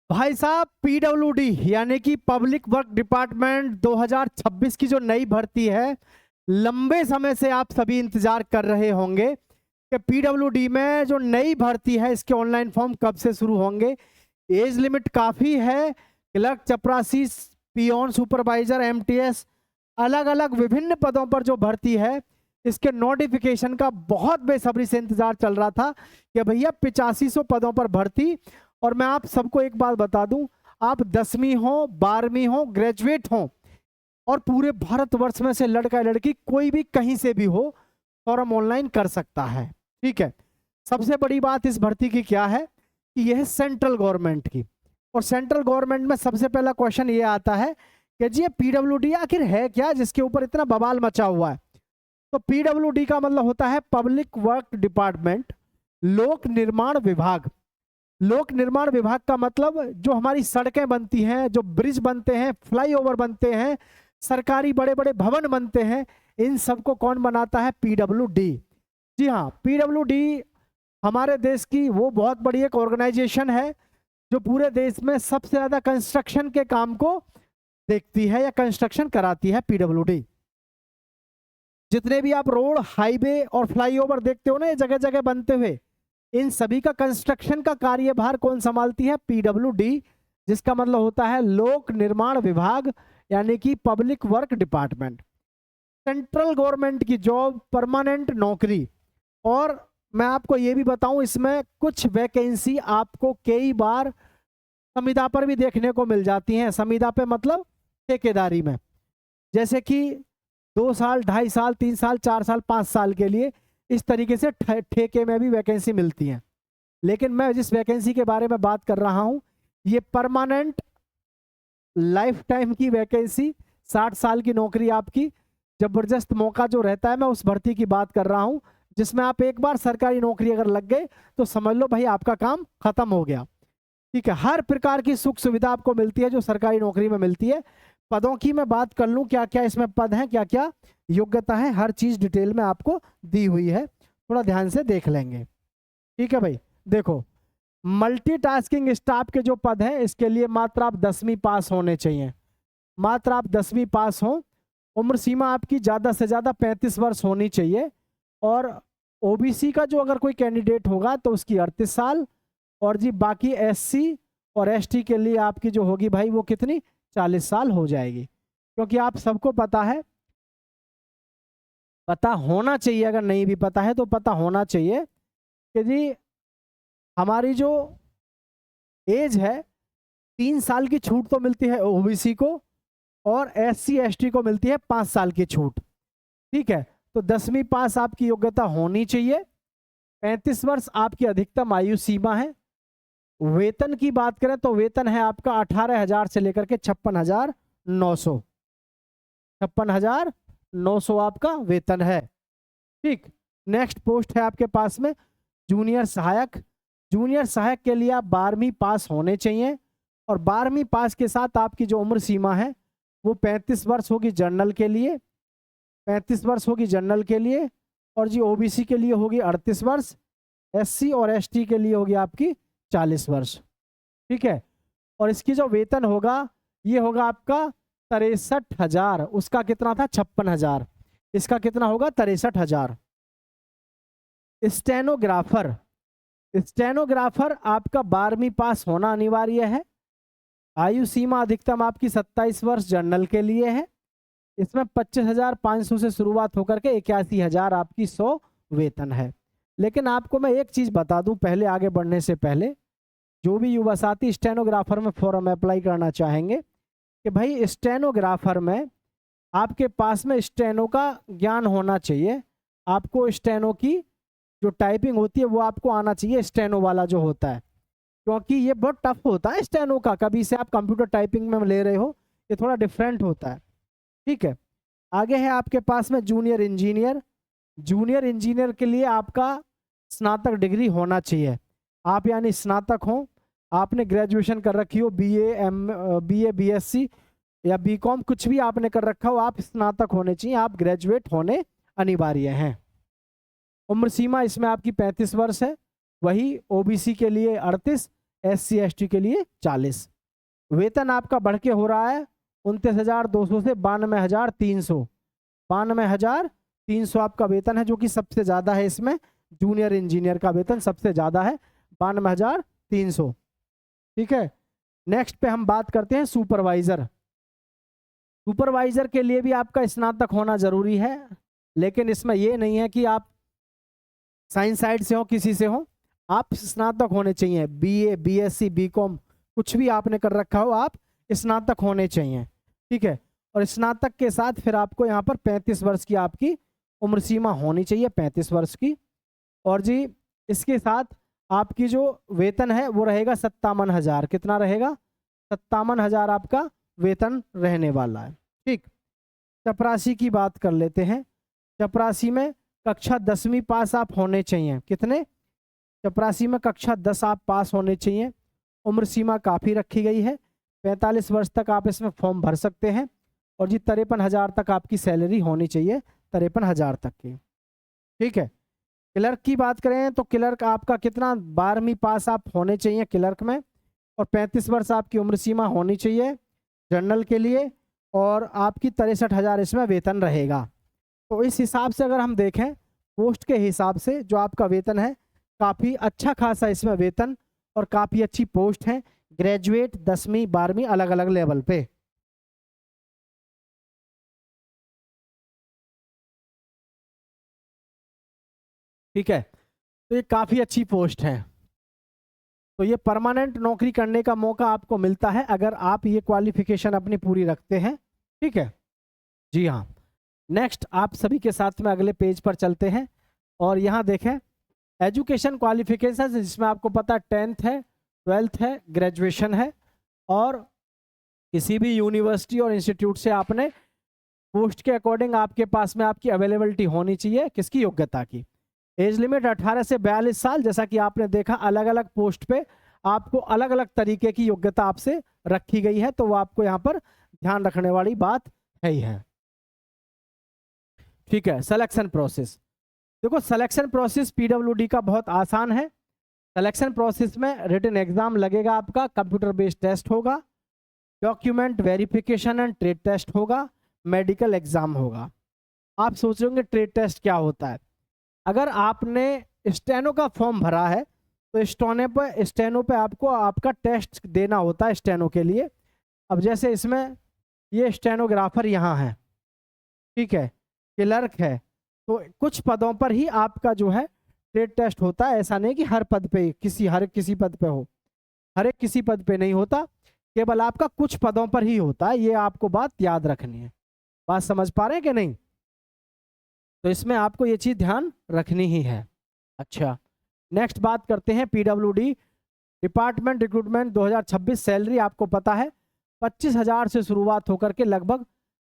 भाई साहब, पीडब्ल्यूडी यानी कि पब्लिक वर्क डिपार्टमेंट 2026 की जो नई भर्ती है, लंबे समय से आप सभी इंतजार कर रहे होंगे कि पीडब्ल्यूडी में जो नई भर्ती है इसके ऑनलाइन फॉर्म कब से शुरू होंगे। एज लिमिट काफ़ी है। क्लर्क, चपरासी, पियोन, सुपरवाइजर, एमटीएस, अलग अलग विभिन्न पदों पर जो भर्ती है इसके नोटिफिकेशन का बहुत बेसब्री से इंतजार चल रहा था कि भैया 8500 पदों पर भर्ती। और मैं आप सबको एक बात बता दूं, आप 10वीं हो, 12वीं हो, ग्रेजुएट हो और पूरे भारतवर्ष में से लड़का लड़की कोई भी कहीं से भी हो, फॉर्म ऑनलाइन कर सकता है। ठीक है। सबसे बड़ी बात इस भर्ती की क्या है कि यह है सेंट्रल गवर्नमेंट की। और सेंट्रल गवर्नमेंट में सबसे पहला क्वेश्चन ये आता है कि जी ये पीडब्ल्यूडी आखिर है क्या, जिसके ऊपर इतना बवाल मचा हुआ है। तो पीडब्ल्यूडी का मतलब होता है पब्लिक वर्क डिपार्टमेंट, लोक निर्माण विभाग। लोक निर्माण विभाग का मतलब जो हमारी सड़कें बनती हैं, जो ब्रिज बनते हैं, फ्लाईओवर बनते हैं, सरकारी बड़े बड़े भवन बनते हैं, इन सबको कौन बनाता है? पीडब्ल्यूडी। जी हाँ, पीडब्ल्यूडी हमारे देश की वो बहुत बड़ी एक ऑर्गेनाइजेशन है जो पूरे देश में सबसे ज्यादा कंस्ट्रक्शन के काम को देखती है या कंस्ट्रक्शन कराती है पीडब्ल्यूडी। जितने भी आप रोड, हाईवे और फ्लाईओवर देखते हो ना, ये जगह जगह बनते हुए, इन सभी का कंस्ट्रक्शन का कार्यभार कौन संभालती है? पीडब्ल्यूडी, जिसका मतलब होता है लोक निर्माण विभाग यानी कि public work department. Central government की जॉब, परमानेंट नौकरी। और मैं आपको ये भी बताऊं, इसमें कुछ वैकेंसी आपको कई बार संविदा पर भी देखने को मिल जाती हैं। संविदा पे मतलब ठेकेदारी में, जैसे कि 2 साल, 2.5 साल, 3 साल, 4 साल, 5 साल के लिए, इस तरीके से ठेके में भी वैकेंसी मिलती है। लेकिन मैं जिस वैकेंसी के बारे में बात कर रहा हूं, ये परमानेंट लाइफ टाइम की वैकेंसी, 60 साल की नौकरी आपकी, जबरदस्त मौका जो रहता है, मैं उस भर्ती की बात कर रहा हूं जिसमें आप एक बार सरकारी नौकरी अगर लग गए तो समझ लो भाई आपका काम खत्म हो गया। ठीक है। हर प्रकार की सुख सुविधा आपको मिलती है जो सरकारी नौकरी में मिलती है। पदों की मैं बात कर लूं, क्या क्या इसमें पद हैं, क्या क्या योग्यता है, हर चीज डिटेल में आपको दी हुई है, थोड़ा ध्यान से देख लेंगे। ठीक है भाई। देखो, मल्टीटास्किंग स्टाफ के जो पद हैं इसके लिए मात्र आप 10वीं पास होने चाहिए। मात्र आप 10वीं पास हो। उम्र सीमा आपकी ज़्यादा से ज़्यादा 35 वर्ष होनी चाहिए। और ओबीसी का जो अगर कोई कैंडिडेट होगा तो उसकी 38 साल। और जी बाकी एससी और एसटी के लिए आपकी जो होगी भाई वो कितनी? 40 साल हो जाएगी। क्योंकि आप सबको पता है, पता होना चाहिए, अगर नहीं भी पता है तो पता होना चाहिए कि जी हमारी जो एज है, 3 साल की छूट तो मिलती है ओबीसी को और एससी एसटी को मिलती है 5 साल की छूट। ठीक है। तो 10वीं पास आपकी योग्यता होनी चाहिए। 35 वर्ष आपकी अधिकतम आयु सीमा है। वेतन की बात करें तो वेतन है आपका 18,000 से लेकर के 56,900। 56,900 आपका वेतन है। ठीक। नेक्स्ट पोस्ट है आपके पास में जूनियर सहायक। जूनियर सहायक के लिए आप 12वीं पास होने चाहिए। और 12वीं पास के साथ आपकी जो उम्र सीमा है वो 35 वर्ष होगी जनरल के लिए, 35 वर्ष होगी जनरल के लिए। और जी ओबीसी के लिए होगी 38 वर्ष, एससी और एसटी के लिए होगी आपकी 40 वर्ष। ठीक है। और इसकी जो वेतन होगा ये होगा आपका 63,000। उसका कितना था? 56,000। इसका कितना होगा? 63,000। स्टेनोग्राफर, स्टेनोग्राफर आपका 12वीं पास होना अनिवार्य है। आयु सीमा अधिकतम आपकी 27 वर्ष जनरल के लिए है। इसमें 25,500 से शुरुआत होकर के 81,000 आपकी 100 वेतन है। लेकिन आपको मैं एक चीज बता दूं पहले आगे बढ़ने से पहले, जो भी युवा साथी स्टेनोग्राफर में फॉर्म अप्लाई करना चाहेंगे, कि भाई स्टेनोग्राफर में आपके पास में स्टेनो का ज्ञान होना चाहिए। आपको स्टेनो की जो टाइपिंग होती है वो आपको आना चाहिए, स्टेनो वाला जो होता है, क्योंकि ये बहुत टफ होता है स्टेनो का। कभी से आप कंप्यूटर टाइपिंग में ले रहे हो, ये थोड़ा डिफरेंट होता है। ठीक है। आगे है आपके पास में जूनियर इंजीनियर। जूनियर इंजीनियर के लिए आपका स्नातक डिग्री होना चाहिए। आप यानी स्नातक हो, आपने ग्रेजुएशन कर रखी हो, बीए बीएससी या बीकॉम, कुछ भी आपने कर रखा हो, आप स्नातक होने चाहिए, आप ग्रेजुएट होने अनिवार्य हैं। उम्र सीमा इसमें आपकी 35 वर्ष है। वही ओबीसी के लिए 38, SC ST के लिए 40। वेतन आपका बढ़ के हो रहा है 29,200 से 92,300। 92,300 आपका वेतन है, जो कि सबसे ज़्यादा है इसमें। जूनियर इंजीनियर का वेतन सबसे ज़्यादा है 92,300। ठीक है, नेक्स्ट पे हम बात करते हैं सुपरवाइज़र। सुपरवाइज़र के लिए भी आपका स्नातक होना ज़रूरी है, लेकिन इसमें ये नहीं है कि आप साइंस साइड से हो, किसी से हो, आप स्नातक होने चाहिए। BA BSc BCom कुछ भी आपने कर रखा हो, आप स्नातक होने चाहिए। ठीक है, और स्नातक के साथ फिर आपको यहाँ पर 35 वर्ष की आपकी उम्र सीमा होनी चाहिए, 35 वर्ष की। और जी इसके साथ आपकी जो वेतन है वो रहेगा 57,000। कितना रहेगा? 57,000 आपका वेतन रहने वाला है। ठीक, चपरासी की बात कर लेते हैं। चपरासी में कक्षा 10वीं पास आप होने चाहिए। कितने? चपरासी में कक्षा 10 आप पास होने चाहिए। उम्र सीमा काफ़ी रखी गई है, 45 वर्ष तक आप इसमें फॉर्म भर सकते हैं। और जी 53,000 तक आपकी सैलरी होनी चाहिए, 53,000 तक की। ठीक है, क्लर्क की बात करें तो क्लर्क आपका कितना? 12वीं पास आप होने चाहिए क्लर्क में, और 35 वर्ष आपकी उम्र सीमा होनी चाहिए जनरल के लिए, और आपकी 63,000 इसमें वेतन रहेगा। तो इस हिसाब से अगर हम देखें पोस्ट के हिसाब से जो आपका वेतन है, काफ़ी अच्छा खासा इसमें वेतन और काफ़ी अच्छी पोस्ट है। ग्रेजुएट 10वीं 12वीं अलग अलग लेवल पे। ठीक है, तो ये काफ़ी अच्छी पोस्ट है। तो ये परमानेंट नौकरी करने का मौका आपको मिलता है अगर आप ये क्वालिफिकेशन अपनी पूरी रखते हैं। ठीक है जी हाँ। नेक्स्ट आप सभी के साथ में अगले पेज पर चलते हैं और यहाँ देखें एजुकेशन क्वालिफिकेशन, जिसमें आपको पता 10th है, 12th है, ग्रेजुएशन है, और किसी भी यूनिवर्सिटी और इंस्टीट्यूट से आपने पोस्ट के अकॉर्डिंग आपके पास में आपकी अवेलेबिलिटी होनी चाहिए। किसकी? योग्यता की। एज लिमिट 18 से 42 साल। जैसा कि आपने देखा अलग अलग पोस्ट पे आपको अलग अलग तरीके की योग्यता आपसे रखी गई है, तो वो आपको यहाँ पर ध्यान रखने वाली बात है ही है। ठीक है, सिलेक्शन प्रोसेस देखो, सिलेक्शन प्रोसेस पीडब्ल्यूडी का बहुत आसान है। सिलेक्शन प्रोसेस में रिटन एग्जाम लगेगा, आपका कंप्यूटर बेस्ड टेस्ट होगा, document verification and trade test होगा, मेडिकल एग्जाम होगा। आप सोच रहे होंगे ट्रेड टेस्ट क्या होता है। अगर आपने स्टेनो का फॉर्म भरा है तो स्टेनो पे आपको आपका टेस्ट देना होता है स्टेनो के लिए। अब जैसे इसमें ये स्टेनोग्राफर यहाँ है, ठीक है, क्लर्क है, तो कुछ पदों पर ही आपका जो है ट्रेड टेस्ट होता है। ऐसा नहीं कि हर पद पे हर किसी पद पे हो, हर एक किसी पद पे नहीं होता, केवल आपका कुछ पदों पर ही होता है। ये आपको बात याद रखनी है। बात समझ पा रहे हैं कि नहीं? तो इसमें आपको ये चीज़ ध्यान रखनी ही है। अच्छा, नेक्स्ट बात करते हैं पीडब्ल्यूडी डिपार्टमेंट रिक्रूटमेंट 2026। सैलरी आपको पता है 25,000 से शुरुआत होकर के लगभग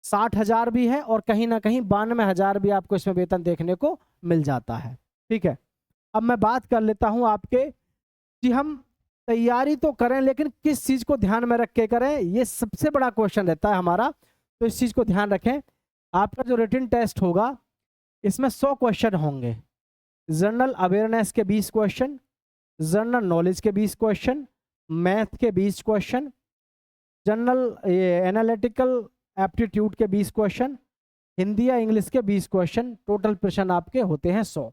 60,000 भी है, और कहीं ना कहीं 92,000 भी आपको इसमें वेतन देखने को मिल जाता है। ठीक है, अब मैं बात कर लेता हूं आपके कि हम तैयारी तो करें लेकिन किस चीज़ को ध्यान में रख के करें, ये सबसे बड़ा क्वेश्चन रहता है हमारा। तो इस चीज़ को ध्यान रखें। आपका जो रिटन टेस्ट होगा इसमें 100 क्वेश्चन होंगे। जनरल अवेयरनेस के 20 क्वेश्चन, जनरल नॉलेज के 20 क्वेश्चन, मैथ के 20 क्वेश्चन, जनरल एनालिटिकल एप्टीट्यूड के 20 क्वेश्चन, हिंदी या इंग्लिश के 20 क्वेश्चन। टोटल प्रश्न आपके होते हैं 100।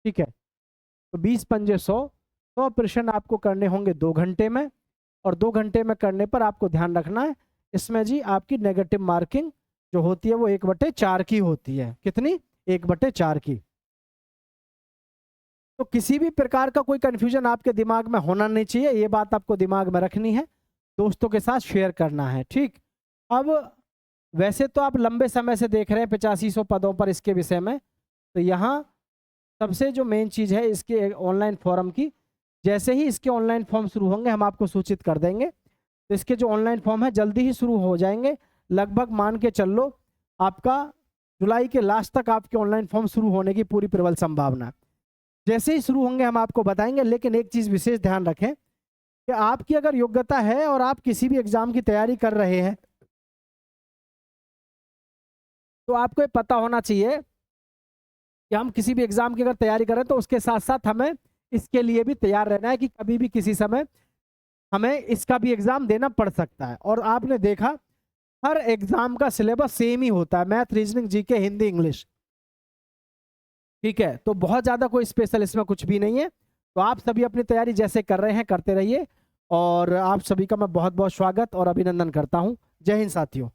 ठीक है, तो 20 पंजे 100 प्रश्न आपको करने होंगे 2 घंटे में, और 2 घंटे में करने पर आपको ध्यान रखना है इसमें जी आपकी नेगेटिव मार्किंग जो होती है वो 1/4 की होती है। कितनी? 1/4 की। तो किसी भी प्रकार का कोई कंफ्यूजन आपके दिमाग में होना नहीं चाहिए, ये बात आपको दिमाग में रखनी है, दोस्तों के साथ शेयर करना है। ठीक, अब वैसे तो आप लंबे समय से देख रहे हैं 8500 पदों पर इसके विषय में, तो यहाँ सबसे जो मेन चीज़ है इसके ऑनलाइन फॉर्म की, जैसे ही इसके ऑनलाइन फॉर्म शुरू होंगे हम आपको सूचित कर देंगे। तो इसके जो ऑनलाइन फॉर्म है जल्दी ही शुरू हो जाएंगे, लगभग मान के चल लो आपका जुलाई के लास्ट तक आपके ऑनलाइन फॉर्म शुरू होने की पूरी प्रबल संभावना है। जैसे ही शुरू होंगे हम आपको बताएंगे, लेकिन एक चीज़ विशेष ध्यान रखें कि आपकी अगर योग्यता है और आप किसी भी एग्जाम की तैयारी कर रहे हैं तो आपको ये पता होना चाहिए कि हम किसी भी एग्जाम की अगर तैयारी करें तो उसके साथ साथ हमें इसके लिए भी तैयार रहना है कि कभी भी किसी समय हमें इसका भी एग्जाम देना पड़ सकता है। और आपने देखा हर एग्जाम का सिलेबस सेम ही होता है, math, reasoning, GK, Hindi, English. ठीक है, तो बहुत ज्यादा कोई स्पेशल इसमें कुछ भी नहीं है। तो आप सभी अपनी तैयारी जैसे कर रहे हैं करते रहिए, और आप सभी का मैं बहुत बहुत स्वागत और अभिनंदन करता हूं। जय हिंद साथियों।